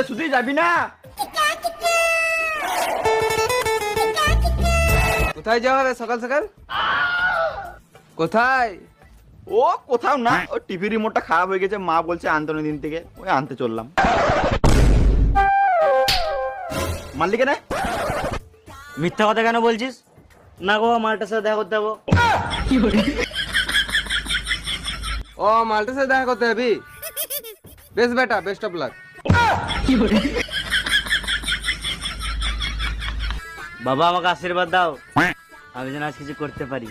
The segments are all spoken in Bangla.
রে শুধু যাবি না? কোথায় যাওয়া হবে সকাল সকাল? কোথায়? ও কোথাও না, ও টিভি রিমোটটা খারাপ হয়ে গেছে, মা বলছে আনতে দিন থেকে, ওই আনতে চললাম। মারলি কেন? মিথ্যা কথা কেন বলছিস? না গো, মালটার সাথে দেখা করতে যাবো। ও মালটার সাথে দেখা করতে যাবি? বেশ বেটা, বেস্ট অফ লাক। বাবা আমাকে আশীর্বাদ দাও, আমি যেন আজ কিছু করতে পারি।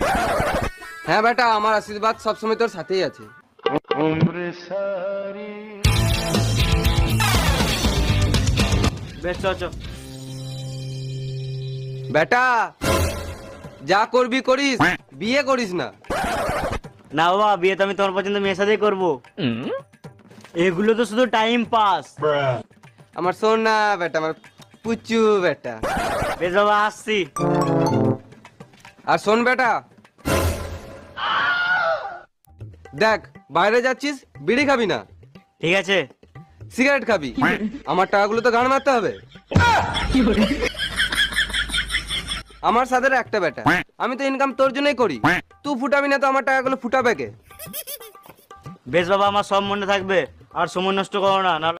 হ্যাঁ বেটা, আমার আশীর্বাদ সবসময় তোর সাথেই আছে। বেশ চ। বেটা যা করবি করিস, বিয়ে করিস না। না বাবা, বিয়ে তো আমি তোমার পছন্দ মেয়ের সাথেই করবো। এগুলো তো শুধু টাইম পাস। আমার শোন না বেটা, আমার পুচু বেটা। বেশ বাবা, আসছি। আর শোন বেটা, দেখ বাইরে যাচ্ছিস, বিড়ি খাবি না, ঠিক আছে। সিগারেট খাবি। আমার টাকাগুলো তো গান মারতে হবে। আমার সাথে একটা বেটা, আমি তো ইনকাম তোর জন্যই করি। তুই ফুটাবি না তো আমার টাকাগুলো ফুটাবে কে? বেশ বাবা, আমার সব মনে থাকবে, আর সময় নষ্ট করো না।